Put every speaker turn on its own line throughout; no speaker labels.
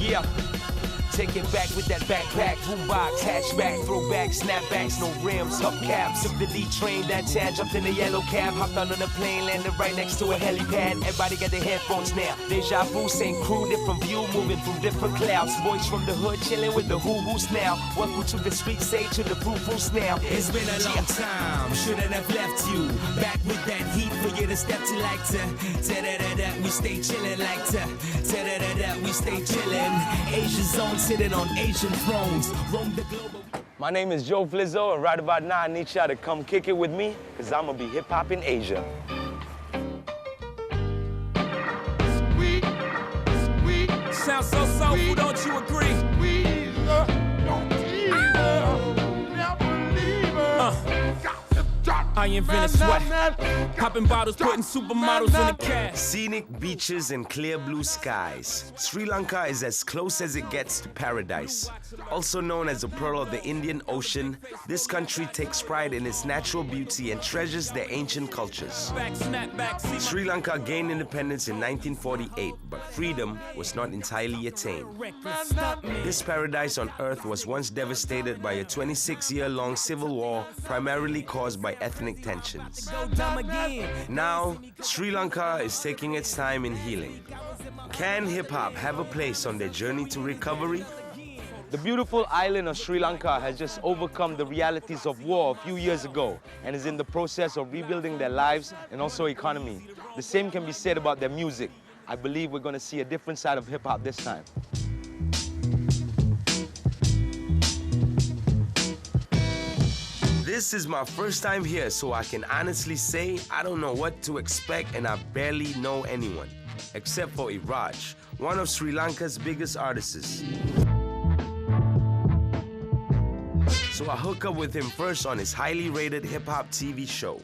Yeah. Take it back with that backpack, boombox, hatchback, throwback, snapbacks, no rims, hubcaps. Took the D train that time, jumped in a yellow cab, hopped on a plane, landed right next to a helipad. Everybody got their headphones now. Deja vu, same crew, different view, moving through different clouds. Boys from the hood, chilling with the who-who's now. Welcome to the street, say to the foo-foos now.
It's been a long time, shouldn't have left you. Back with that heat for you to step to like to. Ta-da-da-da, we stay chillin' like to. Ta-da-da-da, we stay chillin'. Asia zone sitting on Asian thrones. Roam the globe.
My name is Joe Flizzow, and right about now I need y'all to come kick it with me, because I'm going to be hip-hop in Asia.
Sweet, sweet. Sounds so soulful, don't you agree? I invented sweat. Popping bottles, putting supermodels in the cast.
Scenic beaches and clear blue skies. Sri Lanka is as close as it gets to paradise. Also known as the Pearl of the Indian Ocean, this country takes pride in its natural beauty and treasures their ancient cultures. Sri Lanka gained independence in 1948, but freedom was not entirely attained. This paradise on earth was once devastated by a 26-year-long civil war, primarily caused by ethnic tensions. Now, Sri Lanka is taking its time in healing. Can hip-hop have a place on their journey to recovery? The beautiful island of Sri Lanka has just overcome the realities of war a few years ago and is in the process of rebuilding their lives and also economy. The same can be said about their music. I believe we're going to see a different side of hip-hop this time. This is my first time here, so I can honestly say I don't know what to expect and I barely know anyone, except for Iraj, one of Sri Lanka's biggest artists. So I hook up with him first on his highly rated hip-hop TV show.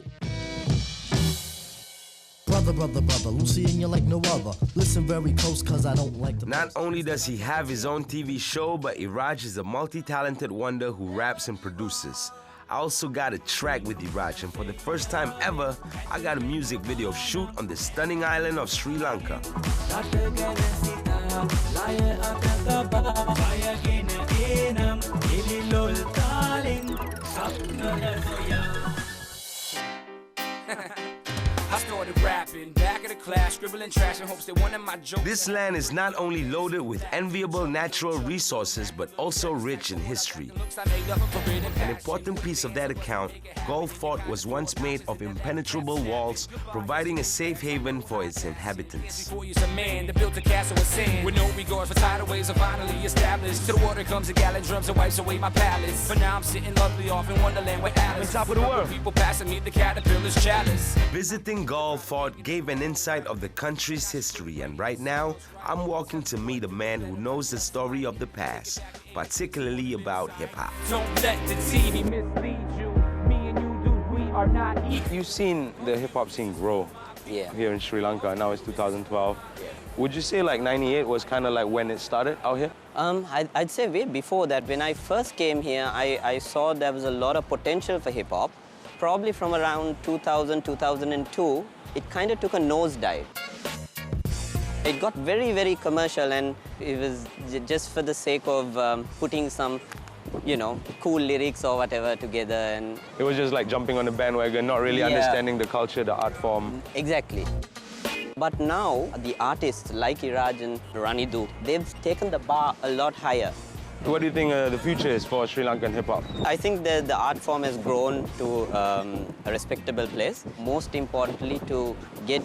Brother, brother, brother, Lucy and you like no other. Listen very close, cause I don't like the...
Not only does he have his own TV show, but Iraj is a multi-talented wonder who raps and produces. I also got a track with Iraj, and for the first time ever, I got a music video shoot on the stunning island of Sri Lanka.
I started rapping, back of the class, scribbling trash in hopes that one of my jokes...
This land is not only loaded with enviable natural resources, but also rich in history. An important piece of that account, Galle Fort was once made of impenetrable walls, providing a safe haven for its inhabitants.
Before you's a man that built a castle with sand, with no regard for tidal waves are finally established. To the water comes a gallon drums and wipes away my palace. But now I'm sitting lovely off in Wonderland with Alice.
On top of the world.
People passing me the caterpillar's chalice.
Visiting Galle Fort gave an insight of the country's history, and right now, I'm walking to meet a man who knows the story of the past, particularly about hip-hop.
Don't let the TV mislead you. Me and you, dude, we are not equal.
You've seen the hip-hop scene grow here in Sri Lanka. Now it's 2012. Would you say like 98 was kind of like when it started out here?
I'd say way before that. When I first came here, I saw there was a lot of potential for hip-hop. Probably from around 2000, 2002, it kind of took a nosedive. It got very, very commercial, and it was just for the sake of putting some, you know, cool lyrics or whatever together. And
it was just like jumping on the bandwagon, not really understanding the culture, the art form.
Exactly. But now, the artists like Iraj and Ranidu, they've taken the bar a lot higher.
What do you think the future is for Sri Lankan hip-hop?
I think the art form has grown to a respectable place. Most importantly, to get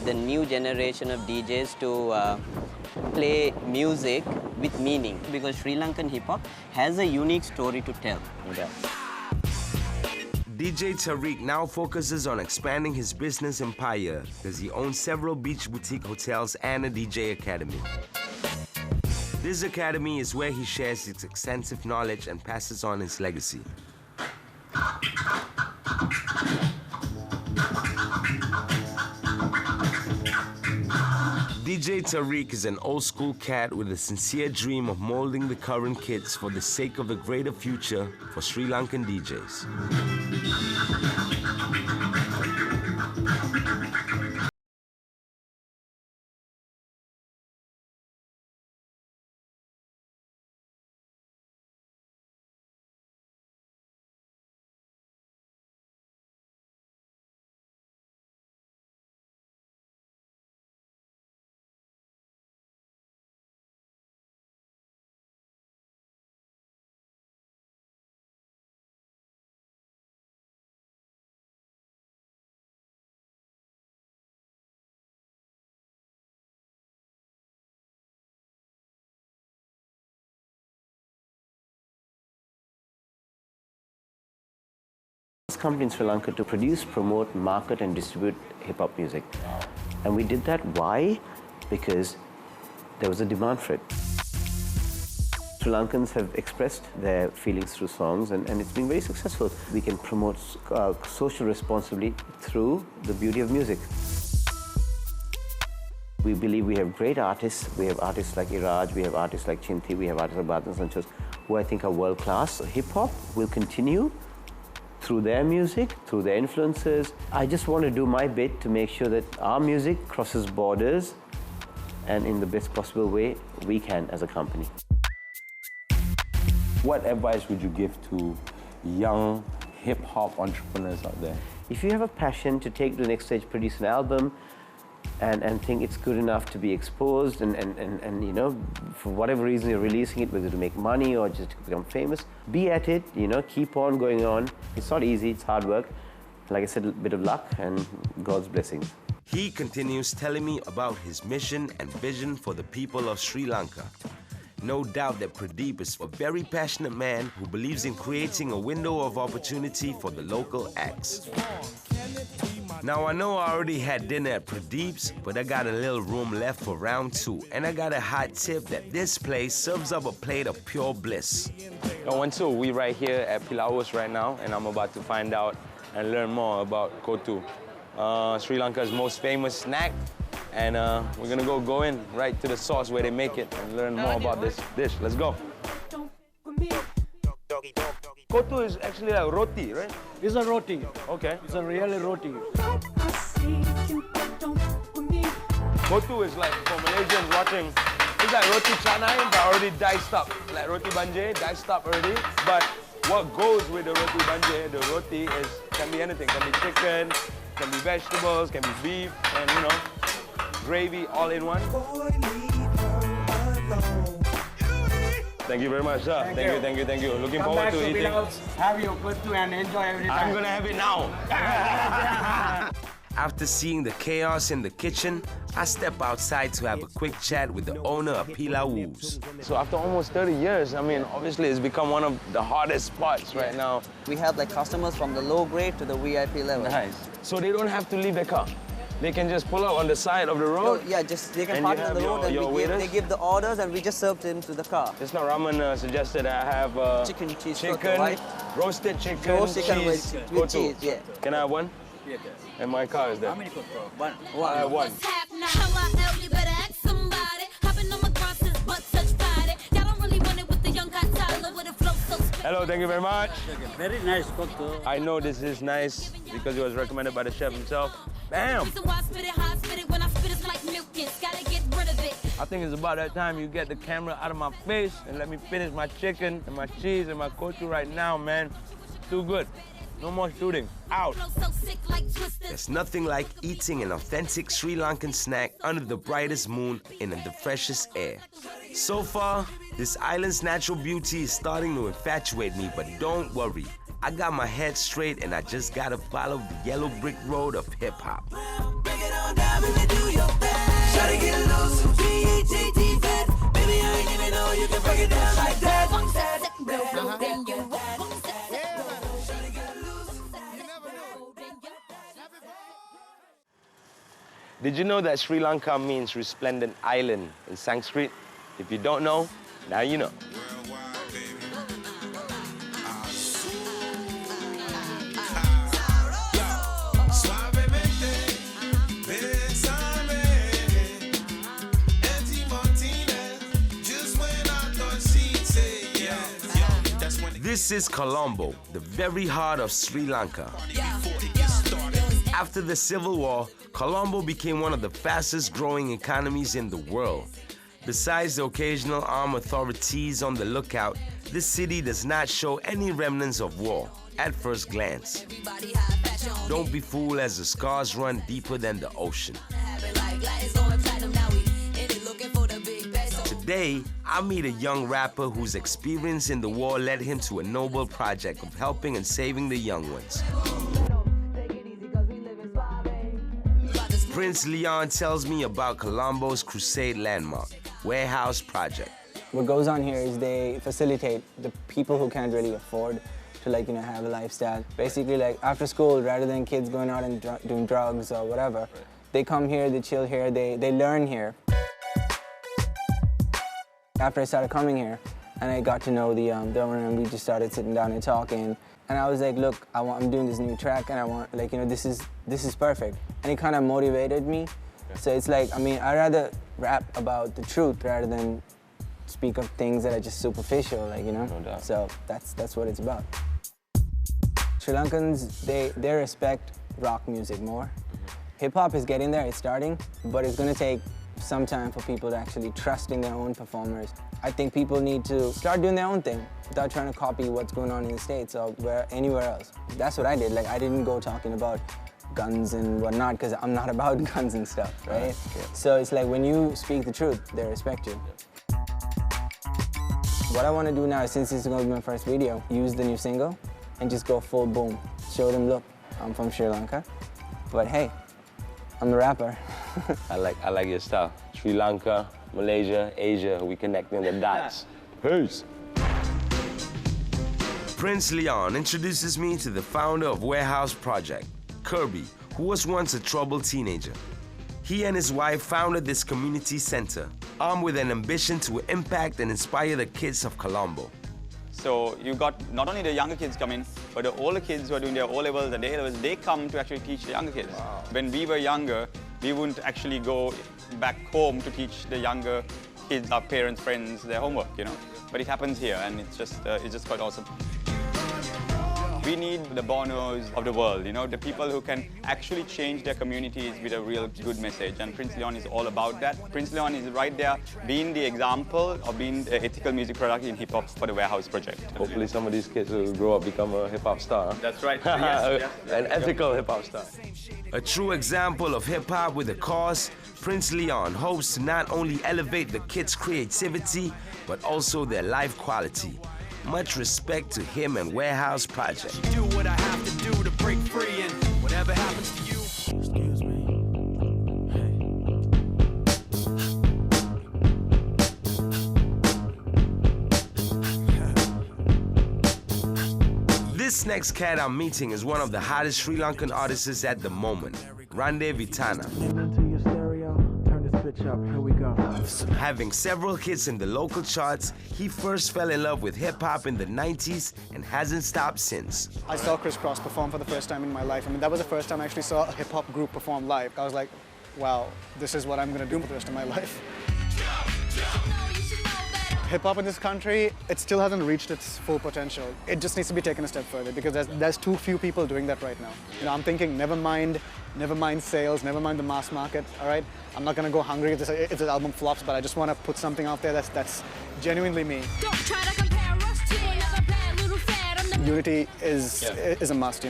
the new generation of DJs to play music with meaning. Because Sri Lankan hip-hop has a unique story to tell.
DJ Tariq now focuses on expanding his business empire because he owns several beach boutique hotels and a DJ academy. This academy is where he shares his extensive knowledge and passes on his legacy. DJ Tariq is an old-school cat with a sincere dream of molding the current kids for the sake of a greater future for Sri Lankan DJs.
company in Sri Lanka to produce, promote, market and distribute hip-hop music. Wow. And we did that. Why? Because there was a demand for it. Sri Lankans have expressed their feelings through songs, and it's been very successful. We can promote social responsibility through the beauty of music. We believe we have great artists. We have artists like Iraj, we have artists like Chinti, we have artists like Batan Sanchos, who I think are world-class. Hip-hop will continue through their music, through their influences. I just want to do my bit to make sure that our music crosses borders, and in the best possible way we can as a company.
What advice would you give to young hip-hop entrepreneurs out there?
If you have a passion to take to the next stage, produce an album, and think it's good enough to be exposed, and you know, for whatever reason you're releasing it, whether to make money or just to become famous, be at it, you know, keep on going on. It's not easy, it's hard work. Like I said, a bit of luck and God's blessings.
He continues telling me about his mission and vision for the people of Sri Lanka. No doubt that Pradeep is a very passionate man who believes in creating a window of opportunity for the local acts. Now, I know I already had dinner at Pradeep's, but I got a little room left for round 2, and I got a hot tip that this place serves up a plate of pure bliss.
So we right here at Pilauos right now, and I'm about to find out and learn more about kotu, Sri Lanka's most famous snack. And we're gonna go in right to the source where they make it and learn more about this dish. Let's go. Kotu is actually like roti, right?
It's a roti.
Okay.
It's a really roti.
Kotu is like, for Malaysians watching, it's like roti canai but already diced up. Like roti banjir, diced up already. But what goes with the roti banjir, the roti can be anything. Can be chicken, can be vegetables, can be beef, and you know, gravy all in one. Thank you very much, sir. Thank you. Looking forward to eating.
Have your kotu and enjoy every time.
I'm gonna have it now.
After seeing the chaos in the kitchen, I step outside to have a quick chat with the owner of Pilauos.
So after almost 30 years, I mean, obviously it's become one of the hardest spots right now.
We have like customers from the low grade to the VIP level.
Nice. So they don't have to leave their car. They can just pull up on the side of the road?
Yeah, just they can park on the road and they give the orders and we just serve them to the car.
It's not ramen suggested. I have
chicken cheese
chicken,
right?
Roasted chicken,
Roasted chicken
cheese,
with cheese, yeah.
Can I have one?
Yeah.
And my car is there.
How many kotu? One.
I have one. Hello, thank you very much.
Very nice kotu.
I know this is nice because it was recommended by the chef himself. Bam! I think it's about that time you get the camera out of my face and let me finish my chicken and my cheese and my kotu right now, man. Too good. No more shooting. Out.
There's nothing like eating an authentic Sri Lankan snack under the brightest moon and in the freshest air. So far, this island's natural beauty is starting to infatuate me, but don't worry. I got my head straight and I just gotta follow the yellow brick road of hip-hop.
Did you know that Sri Lanka means resplendent island in Sanskrit? If you don't know, now you know.
This is Colombo, the very heart of Sri Lanka. After the Civil War, Colombo became one of the fastest growing economies in the world. Besides the occasional armed authorities on the lookout, this city does not show any remnants of war at first glance. Don't be fooled as the scars run deeper than the ocean. Today, I meet a young rapper whose experience in the war led him to a noble project of helping and saving the young ones. Prince Leon tells me about Colombo's Crusade Landmark Warehouse Project.
What goes on here is they facilitate the people who can't really afford to like, have a lifestyle. Basically, like after school, rather than kids going out and doing drugs or whatever, they come here, they chill here, they learn here. After I started coming here, and I got to know the owner, and we just started sitting down and talking. And I was like, look, I'm doing this new track, and I want, like, this is perfect. And it kind of motivated me. Yeah. So it's like, I'd rather rap about the truth rather than speak of things that are just superficial, like,
No doubt.
So that's what it's about. Sri Lankans, they respect rock music more. Hip hop is getting there, it's starting, but it's gonna take some time for people to actually trust in their own performers. I think people need to start doing their own thing without trying to copy what's going on in the States or anywhere else. That's what I did. Like, I didn't go talking about guns and whatnot because I'm not about guns and stuff, right? Okay. So it's like when you speak the truth, they respect you. What I want to do now, since this is going to be my first video, use the new single and just go full boom. Show them, look, I'm from Sri Lanka, but hey, I'm a rapper.
I like your style. Sri Lanka, Malaysia, Asia, we connecting the dots. Peace.
Prince Leon introduces me to the founder of Warehouse Project, Kirby, who was once a troubled teenager. He and his wife founded this community center, armed with an ambition to impact and inspire the kids of Colombo.
So you got not only the younger kids coming, but the older kids who are doing their O-levels and A-levels, they come to actually teach the younger kids. Wow. When we were younger, we wouldn't actually go back home to teach the younger kids, our parents, friends, their homework, But it happens here, and it's just quite awesome. We need the Bonos of the world, the people who can actually change their communities with a real good message, and Prince Leon is all about that. Prince Leon is right there being the example of being the ethical music product in hip-hop for the Warehouse Project.
Hopefully some of these kids will grow up, become a hip-hop star.
That's right. Yes.
An ethical hip-hop star.
A true example of hip-hop with a cause, Prince Leon hopes to not only elevate the kids' creativity, but also their life quality. Much respect to him and Warehouse Project.
Do what I have to do to break free, and whatever happens to you.
Excuse me.
This next cat I'm meeting is one of the hottest Sri Lankan artists at the moment, Rande Vitana.
Into your stereo, turn this bitch up, here we go.
Having several hits in the local charts, he first fell in love with hip-hop in the 90s and hasn't stopped since.
I saw Chris Cross perform for the first time in my life. That was the first time I actually saw a hip-hop group perform live. I was like, wow, this is what I'm going to do for the rest of my life. Hip-hop in this country, it still hasn't reached its full potential. It just needs to be taken a step further because there's too few people doing that right now. I'm thinking, never mind sales, never mind the mass market, all right? I'm not gonna go hungry if this album flops, but I just wanna put something out there that's genuinely me.
Don't try to compare us to another bad little fad.
Unity is a must,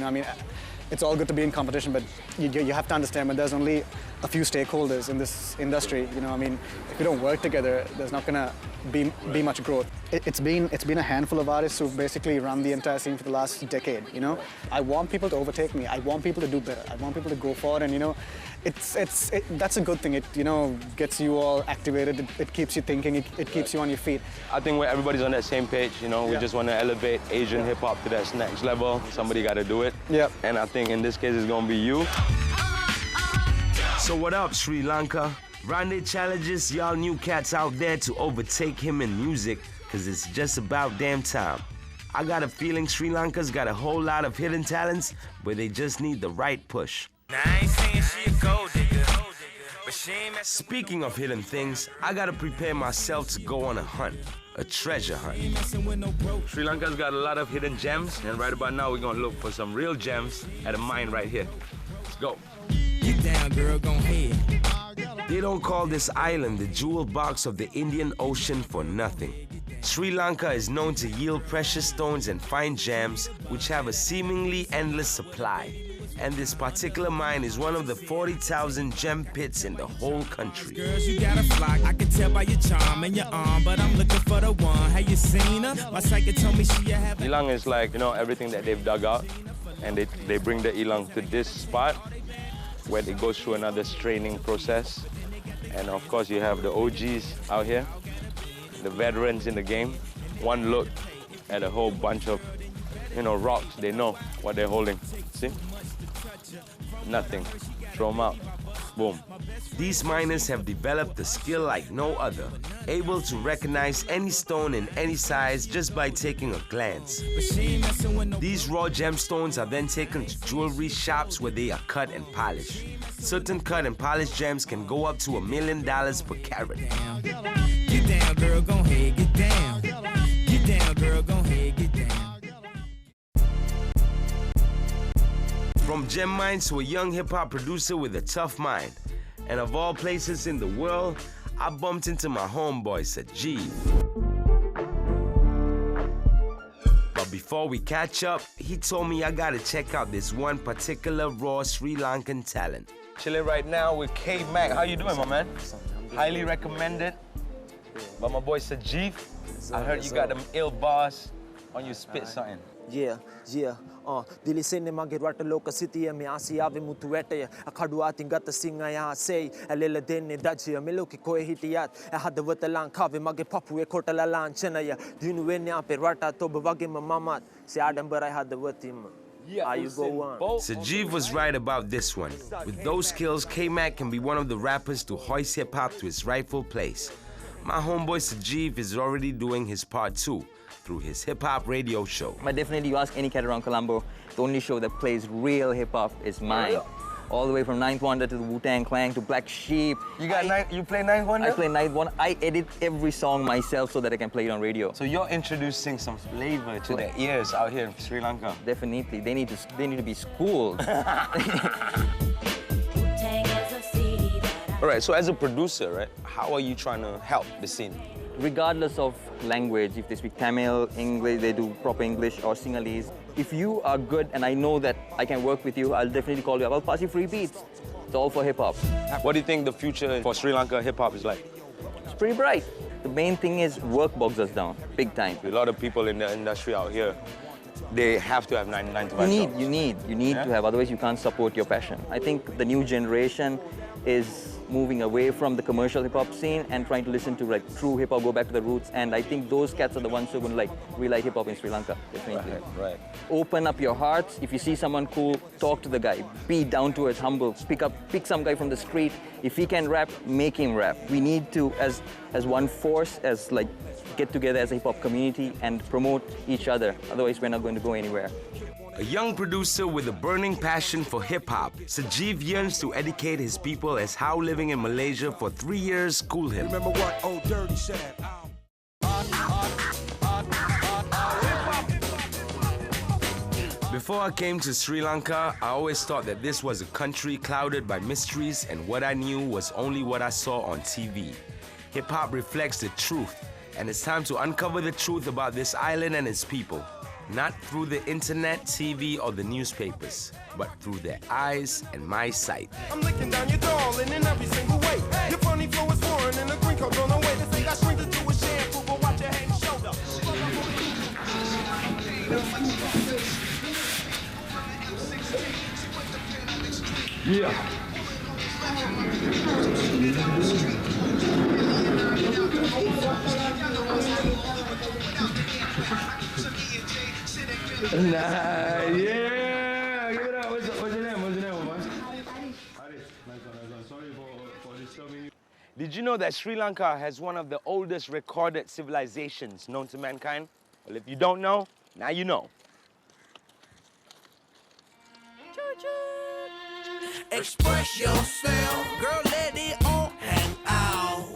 It's all good to be in competition, but you have to understand that there's only a few stakeholders in this industry. If we don't work together, there's not gonna be much growth. It's been a handful of artists who've basically run the entire scene for the last decade. I want people to overtake me. I want people to do better. I want people to go forward, and that's a good thing. It gets you all activated. It keeps you thinking. It keeps you on your feet.
I think where everybody's on that same page. We just want to elevate Asian hip hop to that next level. Somebody got to do it.
Yeah.
And I think in this case it's gonna be you.
So what up, Sri Lanka? Rande challenges y'all new cats out there to overtake him in music, cause it's just about damn time. I got a feeling Sri Lanka's got a whole lot of hidden talents, but they just need the right push.
Now I ain't saying she a gold digger, but she ain't messing.
Speaking of hidden things, I gotta prepare myself to go on a hunt, a treasure hunt.
Sri Lanka's got a lot of hidden gems, and right about now we're gonna look for some real gems at a mine right here. Let's go.
Get down, girl, gon' head.
They don't call this island the jewel box of the Indian Ocean for nothing. Sri Lanka is known to yield precious stones and fine gems, which have a seemingly endless supply. And this particular mine is one of the 40,000 gem pits in the whole country.
Girls, you got a flock, I can tell by your charm and your arm, but I'm looking for the one. Have you seen her? My psychic told me she have.
Elang is like, everything that they've dug out, and they bring the elang to this spot where it goes through another straining process. And of course you have the OGs out here, the veterans in the game. One look at a whole bunch of rocks, they know what they're holding. See? Nothing. Throw them out. Boom.
These miners have developed a skill like no other, able to recognize any stone in any size just by taking a glance. These raw gemstones are then taken to jewelry shops where they are cut and polished. Certain cut and polished gems can go up to $1 million per carat.
Get down, girl, go ahead, get down. Get down, girl, go ahead, get down.
From gem mines to a young hip-hop producer with a tough mind. And of all places in the world, I bumped into my homeboy, Sajeev. But before we catch up, he told me I gotta check out this one particular raw Sri Lankan talent.
Chilling right now with K-Mac. How you doing, my man? Highly recommended by my boy Sajeev. I heard you got them ill bars on your spit something.
Yeah. Dilisene mage rata loka sitiya me asiave mutu wetaya akhadu atin gata singa ya sei alela denne dajya meloki koe hitiyat ahadawata lan khave mage papuwe kotala lan chenaya dinu wenne ape rata tob wage mamamat se adambarai hadawatim. Are you go on?
Sajeev was right about this one. With those skills, K-Mac can be one of the rappers to hoist hip-hop to its rightful place. My homeboy Sajeev is already doing his part too, through his hip-hop radio show.
But definitely, you ask any cat around Colombo, the only show that plays real hip-hop is mine. All the way from Ninth Wonder to the Wu-Tang Clan to Black Sheep.
You play Ninth Wonder?
I play Ninth Wonder. I edit every song myself so that I can play it on radio.
So you're introducing some flavor to their ears out here in Sri Lanka.
Definitely. They need to be schooled.
All right, so as a producer, right, how are you trying to help the scene?
Regardless of language, if they speak Tamil, English, they do proper English or Sinhalese. If you are good and I know that I can work with you, I'll definitely call you up. I'll pass you free beats. It's all for hip-hop.
What do you think the future for Sri Lanka hip-hop is like?
It's pretty bright. The main thing is work bogs us down, big time.
A lot of people in the industry out here, they have to have 9 to 5 jobs.
You need to have, otherwise you can't support your passion. I think the new generation is moving away from the commercial hip-hop scene and trying to listen to like true hip-hop, go back to the roots, and I think those cats are the ones who are going to like really like hip-hop in Sri Lanka, definitely.
Right.
Open up your hearts. If you see someone cool, talk to the guy. Be down to earth, humble. Pick some guy from the street. If he can rap, make him rap. We need to, as one force, as like get together as a hip-hop community and promote each other. Otherwise, we're not going to go anywhere.
A young producer with a burning passion for hip-hop, Sajeev yearns to educate his people as how living in Malaysia for 3 years schooled him.
Remember what Old Dirty said?
Before I came to Sri Lanka, I always thought that this was a country clouded by mysteries, and what I knew was only what I saw on TV. Hip-hop reflects the truth, and it's time to uncover the truth about this island and its people. Not through the internet, TV, or the newspapers, but through their eyes and my sight.
I'm licking down your darling in every single way. Your funny flow is foreign and the green coat's on the way. This ain't got strings to a shampoo, but watch your head and shoulder.
Yeah. Nah, yeah. Give it up. What's your name? What's your name, man? Aris. Nice one. Sorry for disturbing you.
Did you know that Sri Lanka has one of the oldest recorded civilizations known to mankind? Well, if you don't know, now you know.
Express yourself, girl, let it all hang out.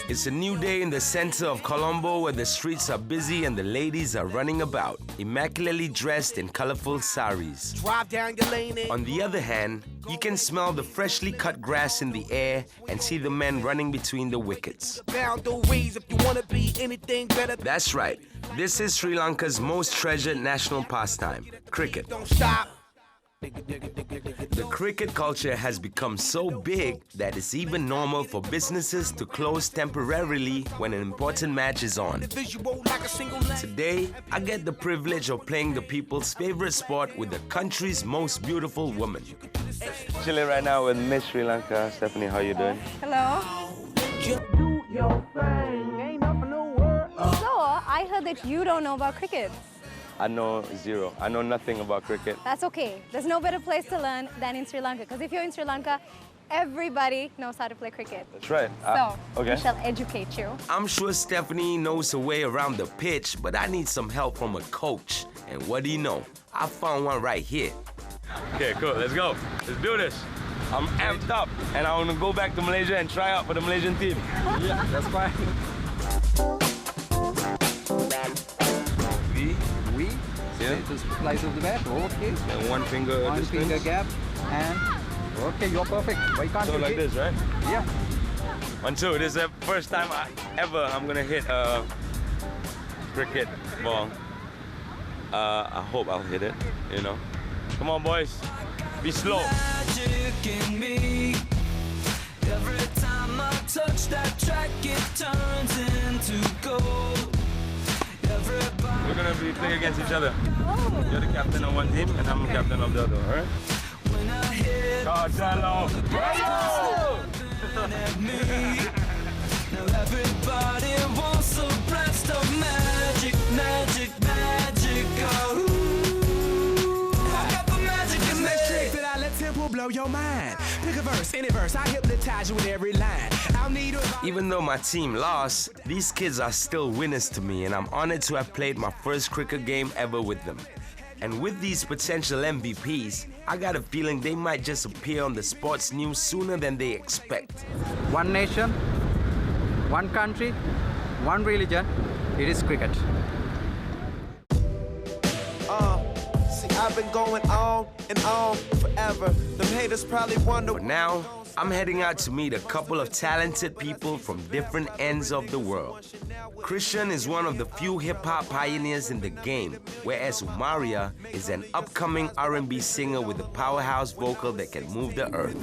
It's a new day in the center of Colombo where the streets are busy and the ladies are running about, immaculately dressed in colorful saris.
Drive down your lane and
On the other hand, you can smell the freshly cut grass in the air and see the men running between the wickets.
boundaries if you want to be anything better.
That's right. This is Sri Lanka's most treasured national pastime, cricket.
Don't stop.
The cricket culture has become so big that it's even normal for businesses to close temporarily when an important match is on.
Visual like a single leg.
Today, I get the privilege of playing the people's favorite sport with the country's most beautiful woman.
Chilling right now with Miss Sri Lanka. Stephanie, how you doing?
Hello.
Do your thing. Ain't nothing no word.
So, I heard that you don't know about cricket.
I know zero. I know nothing about cricket.
That's okay. There's no better place to learn than in Sri Lanka. Because if you're in Sri Lanka, everybody knows how to play cricket.
That's right.
So,
okay.
we shall educate you.
I'm sure Stephanie knows her way around the pitch, but I need some help from a coach. And what do you know? I found one right here.
Okay, cool. Let's go. Let's do this. I'm amped up, and I want to go back to Malaysia and try out for the Malaysian team.
Yeah, that's fine. We
Yeah.
the slice of the bat. Okay.
And one finger
One
distance.
finger gap and okay, you're perfect. Why can't
So
you
like
hit?
this, right?
Yeah.
1, 2. This is the first time I'm gonna hit a cricket ball. I hope I'll hit it. You know. Come on, boys. Be slow.
Magic in me. Every time I touch that track, it turns into gold. Everybody.
We're gonna be playing against each other. You're the captain of one team, and I'm the captain of the other. All right?
When I hit
Cartello.
at me. Now everybody wants a blast of magic, magic, magic. Oh, I got the magic in me.
That I let tempo blow your mind. Pick a verse, any verse, I hypnotize you with every line. I'll need a...
Even though my team lost, these kids are still winners to me, and I'm honored to have played my first cricket game ever with them. And with these potential MVPs, I got a feeling they might just appear on the sports news sooner than they expect.
One nation, one country, one religion. It is cricket.
See, I've been going on and on forever. Them haters probably wonder.
But now, I'm heading out to meet a couple of talented people from different ends of the world. Christian is one of the few hip-hop pioneers in the game, whereas Umaria is an upcoming R&B singer with a powerhouse vocal that can move the earth.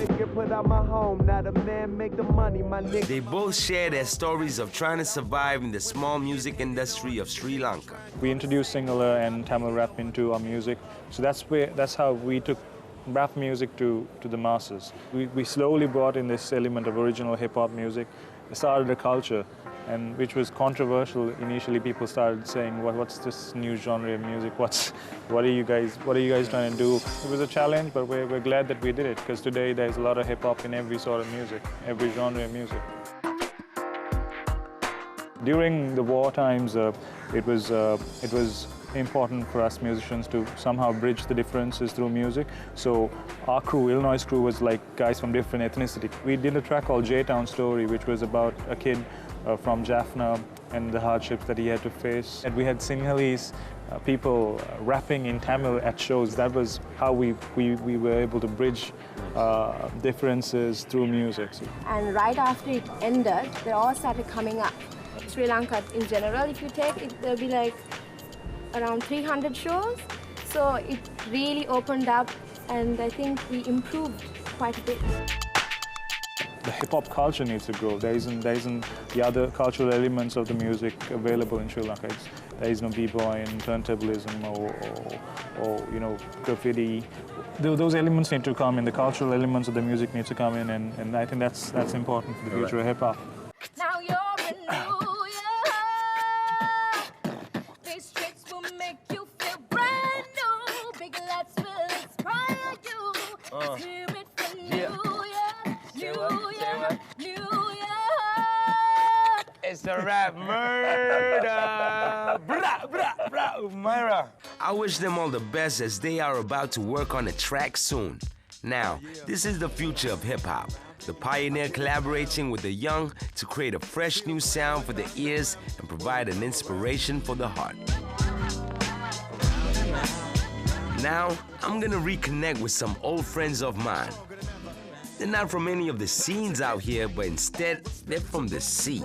They both share their stories of trying to survive in the small music industry of Sri Lanka.
We introduced Sinhala and Tamil rap into our music, so that's how we took rap music to the masses. We slowly brought in this element of original hip-hop music. It started a culture, and which was controversial. Initially, people started saying, "What's this new genre of music? What are you guys trying to do?" It was a challenge, but we're glad that we did it, because today there's a lot of hip-hop in every sort of music, every genre of music. During the war times, it was important for us musicians to somehow bridge the differences through music. So our crew, Illinois crew, was like guys from different ethnicity. We did a track called J-Town Story, which was about a kid from Jaffna and the hardships that he had to face. And we had Sinhalese people rapping in Tamil at shows. That was how we were able to bridge differences through music.
And right after it ended, they all started coming up. Sri Lanka in general, if you take it, there'll be like around 300 shows. So it really opened up, and I think we improved quite a bit.
The hip-hop culture needs to grow. There isn't the other cultural elements of the music available in Sri Lanka. There is no b-boy and turntablism or graffiti. Those elements need to come in. The cultural elements of the music need to come in, and I think that's important for the future of hip-hop.
Now you're in New York. These tricks will make you feel brand new. Big lights will inspire you. Let's hear it for New York, New York, New York.
It's the rap murder. Bra, bra, bra, Umaira.
I wish them all the best, as they are about to work on a track soon. Now, this is the future of hip-hop. The pioneer collaborating with the young to create a fresh new sound for the ears and provide an inspiration for the heart. Now, I'm gonna reconnect with some old friends of mine. They're not from any of the scenes out here, but instead, they're from the sea.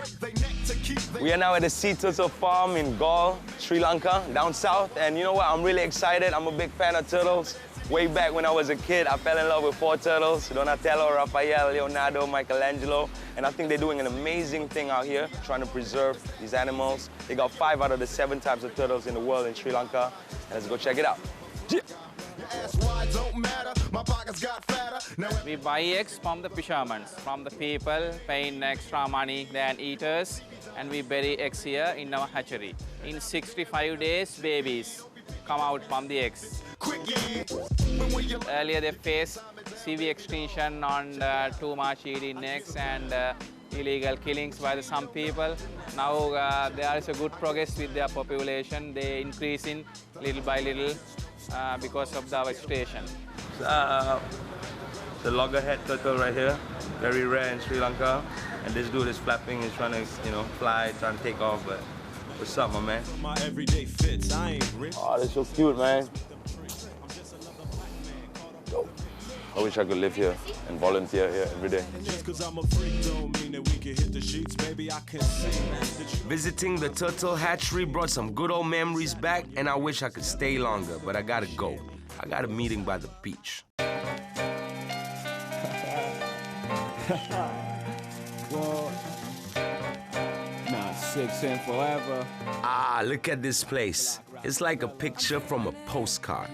We are now at the Sea Turtle Farm in Galle, Sri Lanka, down south. And you know what? I'm really excited. I'm a big fan of turtles. Way back when I was a kid, I fell in love with 4 turtles: Donatello, Raphael, Leonardo, Michelangelo. And I think they're doing an amazing thing out here, trying to preserve these animals. They got 5 out of the 7 types of turtles in the world in Sri Lanka. And let's go check it out.
We buy eggs from the fishermen, from the people paying extra money than eaters, and we bury eggs here in our hatchery. In 65 days, babies come out from the eggs. Earlier they faced severe extinction on too much eating eggs and illegal killings by some people. Now there is a good progress with their population. They increasing little by little because of the vegetation.
The loggerhead turtle right here, very rare in Sri Lanka. And this dude is flapping, he's trying to, fly, trying to take off, but what's up, my man? My everyday fits, I ain't rich. Oh, that's so cute, man. Yo, I wish I could live here and volunteer here every day.
Visiting the turtle hatchery brought some good old memories back, and I wish I could stay longer, but I gotta go. I got a meeting by the beach.
Well, nah, 6 and forever.
Ah, look at this place. It's like a picture from a postcard.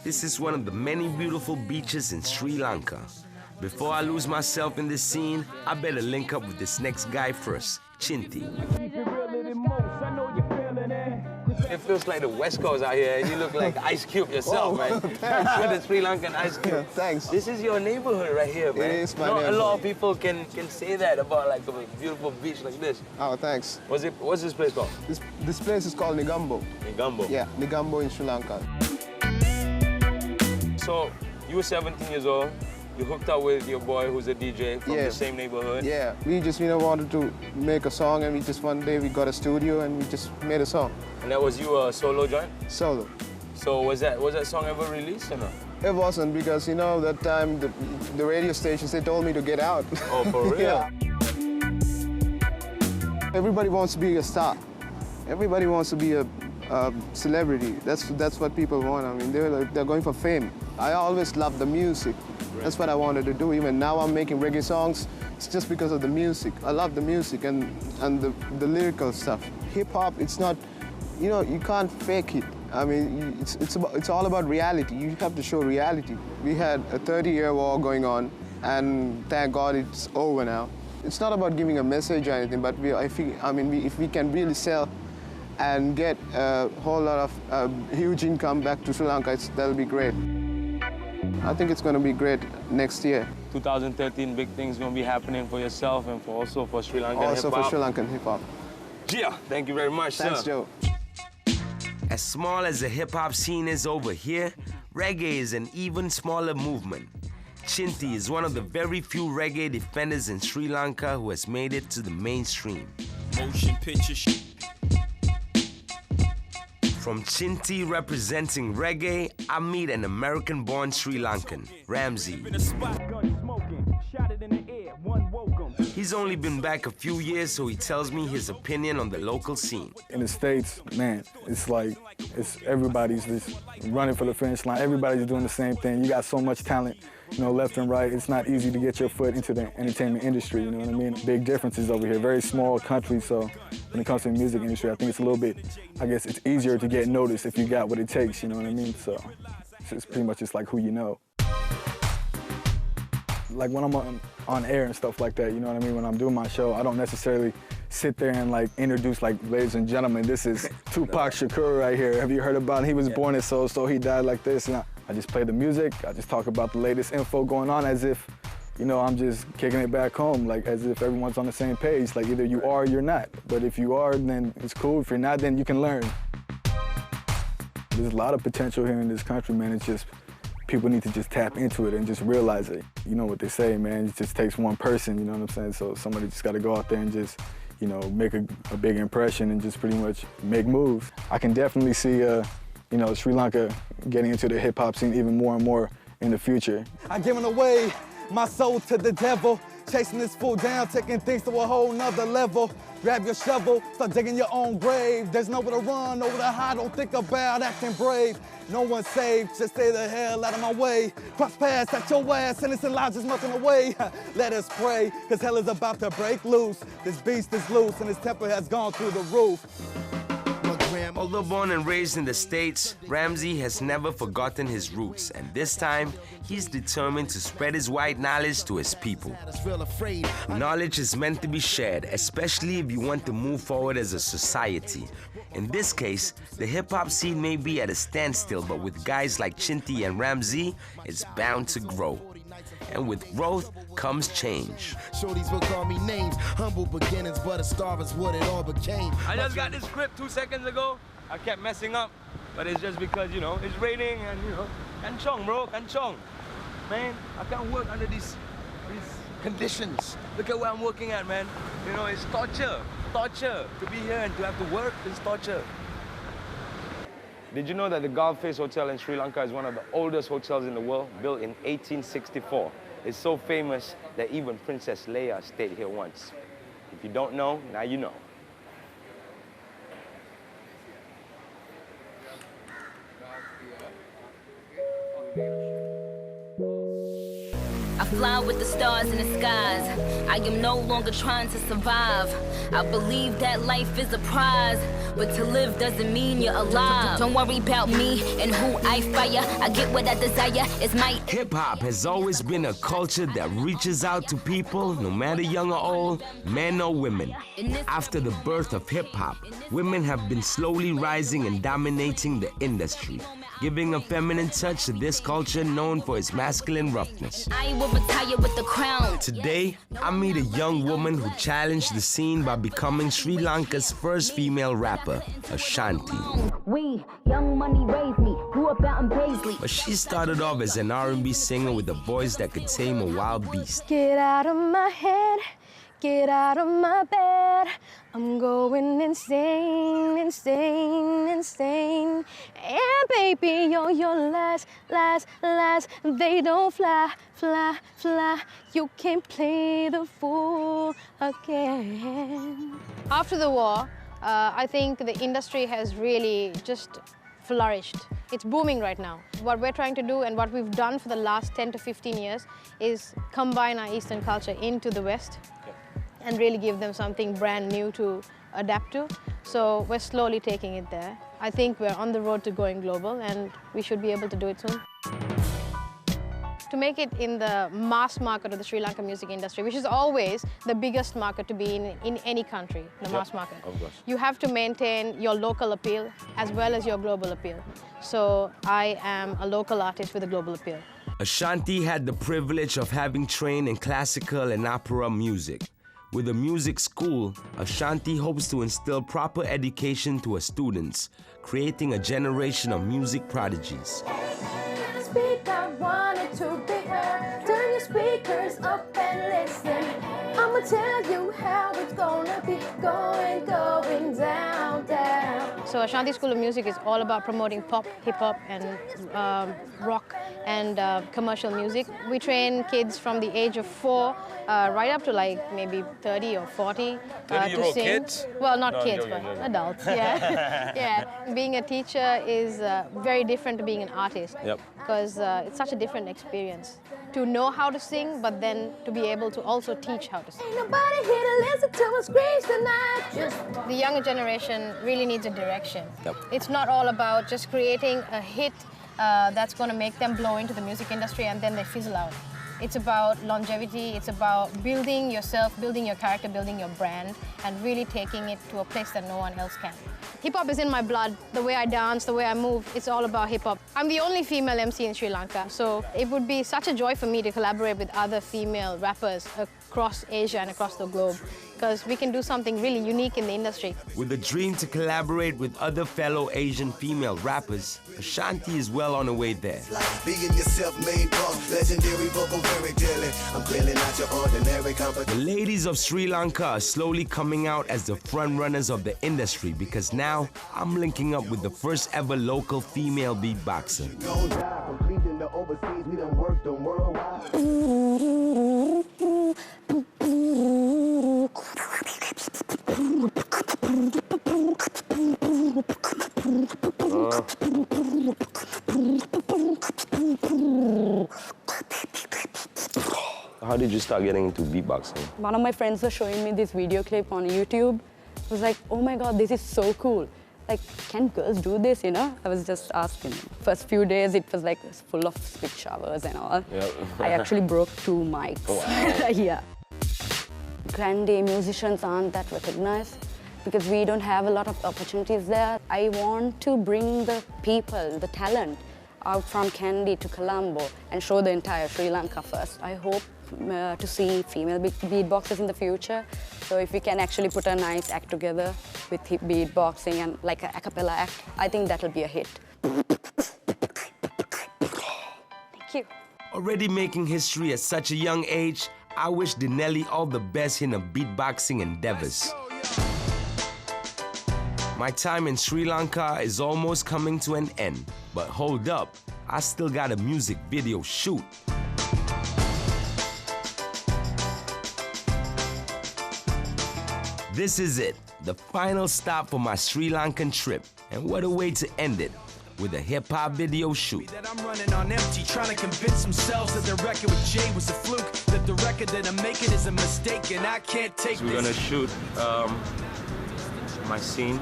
This is one of the many beautiful beaches in Sri Lanka. Before I lose myself in this scene, I better link up with this next guy first, Chinti.
It feels like the West Coast out here, and you look like Ice Cube yourself, man. With the Sri Lankan Ice Cube.
Yeah, thanks.
This is your neighborhood right here, man.
It is my
Not
neighborhood.
a lot of people can say that about like a beautiful beach like this.
Oh, thanks.
What's this place called?
This place is called Negombo.
Negombo?
Yeah, Negombo in Sri Lanka.
So, you were 17 years old. You hooked up with your boy who's a DJ from the same neighborhood.
Yeah, we just wanted to make a song, and one day we got a studio and we just made a song.
And that was you a solo joint?
Solo.
So was that song ever released or not?
It wasn't, because that time the radio stations, they told me to get out.
Oh, for real?
Yeah. Everybody wants to be a star. Everybody wants to be a celebrity. That's what people want. I mean, they're going for fame. I always loved the music. That's what I wanted to do. Even now I'm making reggae songs. It's just because of the music. I love the music and the lyrical stuff. Hip hop, it's not, you can't fake it. I mean, it's all about reality. You have to show reality. We had a 30-year war going on, and thank God it's over now. It's not about giving a message or anything, but if we can really sell and get a whole lot of huge income back to Sri Lanka, that'll be great. I think it's going to be great next year.
2013, big things going to be happening for yourself and also for Sri Lankan hip-hop.
Also for Sri Lankan hip-hop.
Gia, thank you very much,
Thanks,
sir.
Joe.
As small as the hip-hop scene is over here, reggae is an even smaller movement. Chinti is one of the very few reggae defenders in Sri Lanka who has made it to the mainstream.
Motion picture.
From Chinti representing reggae, I meet an American-born Sri Lankan, Ramsey. He's only been back a few years, so he tells me his opinion on the local scene.
In the States, man, it's like everybody's just running for the finish line. Everybody's doing the same thing. You got so much talent, left and right. It's not easy to get your foot into the entertainment industry, you know what I mean? Big differences over here. Very small country, so when it comes to the music industry, I think it's a little bit, it's easier to get noticed if you got what it takes, you know what I mean? So it's pretty much just like who you know. Like when I'm on air and stuff like that, you know what I mean? When I'm doing my show, I don't necessarily sit there and introduce ladies and gentlemen, this is Tupac Shakur right here. Have you heard about him? He was born at so he died like this. And I just play the music. I just talk about the latest info going on as if, I'm just kicking it back home, as if everyone's on the same page. Either you are or you're not. But if you are, then it's cool. If you're not, then you can learn. There's a lot of potential here in this country, man. It's just people need to just tap into it and just realize it. You know what they say, man. It just takes one person, you know what I'm saying? So somebody just got to go out there and just, make a big impression and just pretty much make moves. I can definitely see, Sri Lanka getting into the hip-hop scene even more and more in the future.
I'm giving away my soul to the devil, chasing this fool down, taking things to a whole nother level. Grab your shovel, start digging your own grave. There's nowhere to run, nowhere to hide, don't think about acting brave. No one's safe, just stay the hell out of my way. Cross paths at your ass, innocent lives is melting away. Let us pray, cause hell is about to break loose. This beast is loose and his temper has gone through the roof.
Although born and raised in the States, Ramsey has never forgotten his roots, and this time, he's determined to spread his white knowledge to his people. Knowledge is meant to be shared, especially if you want to move forward as a society. In this case, the hip-hop scene may be at a standstill, but with guys like Chinty and Ramsey, it's bound to grow. And with growth comes change.
Shorties will call me names, humble beginnings, but a star is what it all became.
I just got this script 2 seconds ago. I kept messing up, but it's just because, you know, it's raining and, you know, kanchong, bro, kanchong. Man, I can't work under these conditions. Look at where I'm working at, man. You know, it's torture. Torture. To be here and to have to work is torture. Did you know that the Gulf Face Hotel in Sri Lanka is one of the oldest hotels in the world, built in 1864? It's so famous that even Princess Leia stayed here once. If you don't know, now you know.
I fly with the stars in the skies. I am no longer trying to survive. I believe that life is a prize, but to live doesn't mean you're alive. Don't worry about me and who I fire. I get what I desire. It's my
Hip-hop has always been a culture that reaches out to people, no matter young or old, men or women. After the birth of hip-hop, women have been slowly rising and dominating the industry, giving a feminine touch to this culture known for its masculine roughness.
I will retire with the crown.
Today, I meet a young woman who challenged the scene by becoming Sri Lanka's first female rapper, Ashanti.
We, young money raised me, grew up out in Paisley.
But she started off as an R&B singer with a voice that could tame a wild beast.
Get out of my head, get out of my bed. I'm going insane, insane, insane. And baby, you're your last. They don't fly. You can't play the fool again.
After the war, I think the industry has really just flourished. It's booming right now. What we're trying to do and what we've done for the last 10 to 15 years is combine our Eastern culture into the West and really give them something brand new to adapt to. So we're slowly taking it there. I think we're on the road to going global and we should be able to do it soon. To make it in the mass market of the Sri Lanka music industry, which is always the biggest market to be in any country, the mass market, you have to maintain your local appeal as well as your global appeal. So I am a local artist with a global appeal.
Ashanti had the privilege of having trained in classical and opera music. With a music school, Ashanti hopes to instill proper education to her students, creating a generation of music prodigies.
Speak, I wanted to be heard. Turn your speakers up and listen. I'ma tell you how it's gonna be going down.
So Ashanti School of Music is all about promoting pop, hip-hop, and rock and commercial music. We train kids from the age of 4 right up to like maybe 30 or 40 to sing.
Kids?
Well, not
No,
kids,
joking,
but
joking.
adults. Yeah, yeah. Being a teacher is very different to being an artist.
Yep.
Because it's such a different experience to know how to sing, but then to be able to also teach how to sing.
Ain't nobody here to listen to my screams tonight.
The younger generation really needs a direction.
Yep.
It's not all about just creating a hit that's going to make them blow into the music industry and then they fizzle out. It's about longevity, it's about building yourself, building your character, building your brand, and really taking it to a place that no one else can. Hip-hop is in my blood. The way I dance, the way I move, it's all about hip-hop. I'm the only female MC in Sri Lanka, so it would be such a joy for me to collaborate with other female rappers across Asia and across the globe, because we can do something really unique in the industry.
With a dream to collaborate with other fellow Asian female rappers, Ashanti is well on her way there.
Being yourself made boss, legendary vocal very deadly. I'm clearly not your ordinary
The ladies of Sri Lanka are slowly coming out as the front runners of the industry because now I'm linking up with the first ever local female beatboxer.
Completing the overseas, we done worked them worldwide.
How did you start getting into beatboxing?
One of my friends was showing me this video clip on YouTube. I was like, oh my God, this is so cool.
like, can girls do this, you know? I was just asking. First few days, it was like full of spit showers and all.
Yep.
I actually broke 2 mics.
Oh, wow.
Yeah. Grande musicians aren't that recognized because we don't have a lot of opportunities there. I want to bring the people, the talent, out from Kandy to Colombo and show the entire Sri Lanka first. I hope to see female beatboxers in the future. So if we can actually put a nice act together with beatboxing and like a cappella act, I think that'll be a hit. Thank you.
Already making history at such a young age, I wish Dinelli all the best in her beatboxing endeavors. My time in Sri Lanka is almost coming to an end, but hold up, I still got a music video shoot. This is it, the final stop for my Sri Lankan trip, and what a way to end it, with a hip-hop video shoot.
That I'm running on empty, trying to convince themselves that the record with Jay was a fluke, that the record that I'm making is a mistake, and I can't take
So we're gonna shoot my scene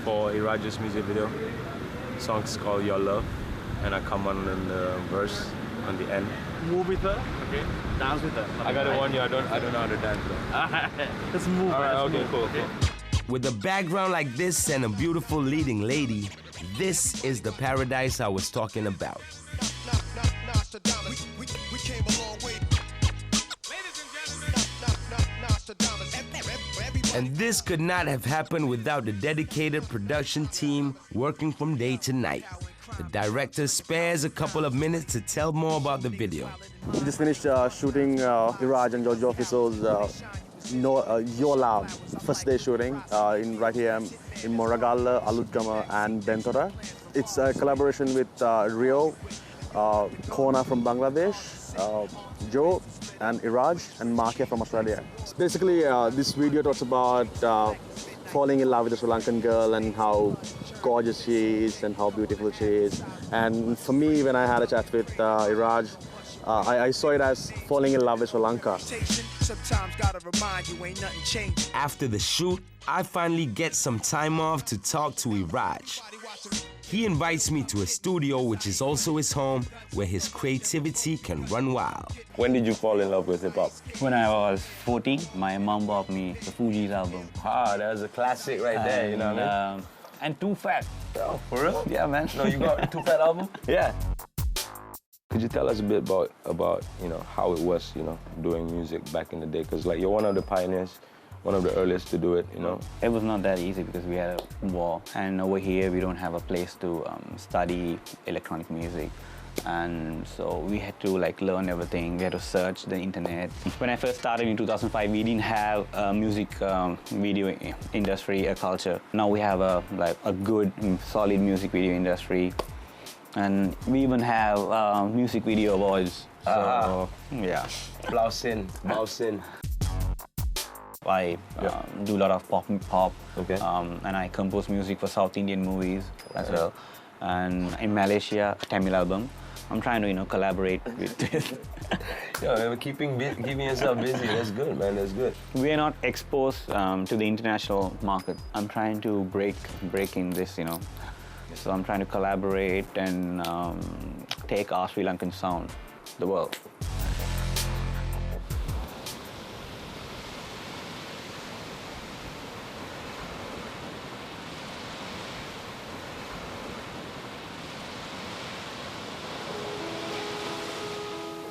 for Iraj's music video. The song's called Your Love, and I come on in the verse on the end.
Move with her, okay? Dance with her.
I gotta warn you, I don't know how to dance though.
Let's move.
All right,
let's
okay,
move.
cool.
With a background like this and a beautiful leading lady, this is the paradise I was talking about. And this could not have happened without the dedicated production team working from day to night. The director spares a couple of minutes to tell more about the video.
We just finished shooting Iraj and Giorgio Fiso's Your Love first day shooting right here in Moragala, Alutgama and Bentora. It's a collaboration with Rio, Kona from Bangladesh, Joe and Iraj and Markia from Australia. So basically, this video talks about falling in love with a Sri Lankan girl and how gorgeous she is and how beautiful she is. And for me, when I had a chat with Iraj, I saw it as falling in love with Sri Lanka.
After the shoot, I finally get some time off to talk to Iraj. He invites me to a studio, which is also his home, where his creativity can run wild.
When did you fall in love with hip-hop?
When I was 14, my mom bought me the Fugees album.
Ah, that was a classic right there, you know what I mean?
And Too Fat.
Oh, for real?
Yeah, man.
No, you got Too Fat album?
Yeah.
Could you tell us a bit about how it was, doing music back in the day? Because like you're one of the pioneers, one of the earliest to do it,
It was not that easy because we had a war, and over here we don't have a place to study electronic music, and so we had to learn everything. We had to search the internet. When I first started in 2005, we didn't have a music video industry, a culture. Now we have a good, solid music video industry. And we even have music video awards. So, yeah.
Blausin.
I do a lot of pop,
okay.
And I compose music for South Indian movies as well. And in Malaysia, a Tamil album. I'm trying to, collaborate with this.
Keeping yourself busy, that's good, man, that's good.
We're not exposed to the international market. I'm trying to break in this, So I'm trying to collaborate and take our Sri Lankan sound to the world.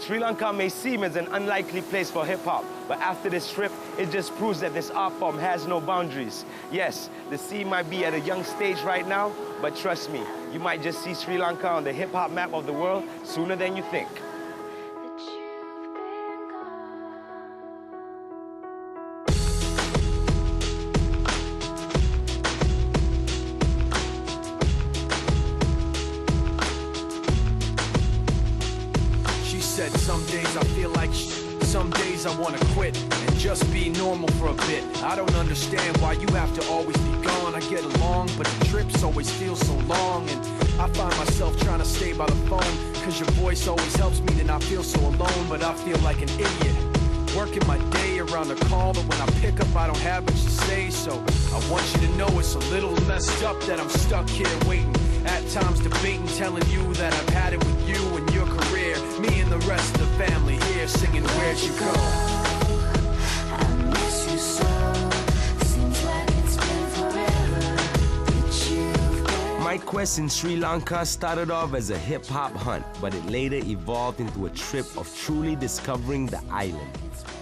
Sri Lanka may seem as an unlikely place for hip-hop, but after this trip, it just proves that this art form has no boundaries. Yes, the scene might be at a young stage right now, but trust me, you might just see Sri Lanka on the hip-hop map of the world sooner than you think.
Some days I feel like some days I wanna quit and just be normal for a bit. I don't understand why you have to always be gone. I get along, but the trips always feel so long. And I find myself trying to stay by the phone, cause your voice always helps me to not feel so alone. But I feel like an idiot
working my day around the call, but when I pick up, I don't have much to say. So I want you to know it's a little messed up that I'm stuck here waiting. At times debating, telling you that I've had it with you and your career. Me and the rest of the family here singing, where'd you go?
I miss you so. Seems like it's been forever that you've been.
My quest in Sri Lanka started off as a hip-hop hunt, but it later evolved into a trip of truly discovering the island.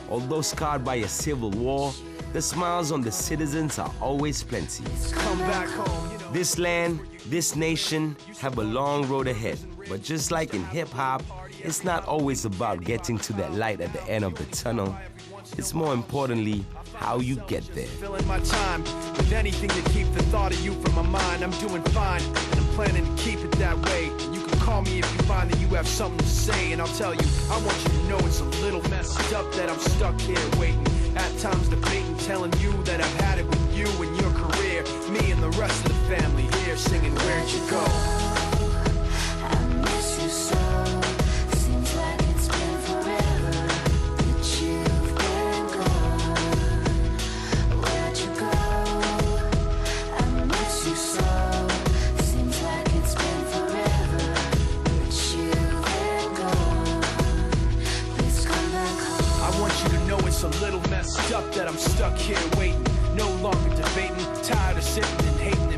Although scarred by a civil war, the smiles on the citizens are always plenty.
Come back home.
This land, this nation have a long road ahead, but just like in hip-hop, it's not always about getting to that light at the end of the tunnel. It's more importantly how you get there.
Filling my time with anything to keep the thought of you from my mind. I'm doing fine, and I'm planning to keep it that way. And you can call me if you find that you have something to say, and I'll tell you, I want you to know it's a little messed up that I'm stuck here waiting. At times debating, telling you that I've had it with you and your career. Me and the rest of the family here singing, where'd you go?
I miss you so. Seems like it's been forever that you've been gone. Where'd you go? I miss you so. Seems like it's been forever that you've been gone. Please come back home.
I want you to know it's a little messed up that I'm stuck here waiting. No longer debating, tired of sitting and hating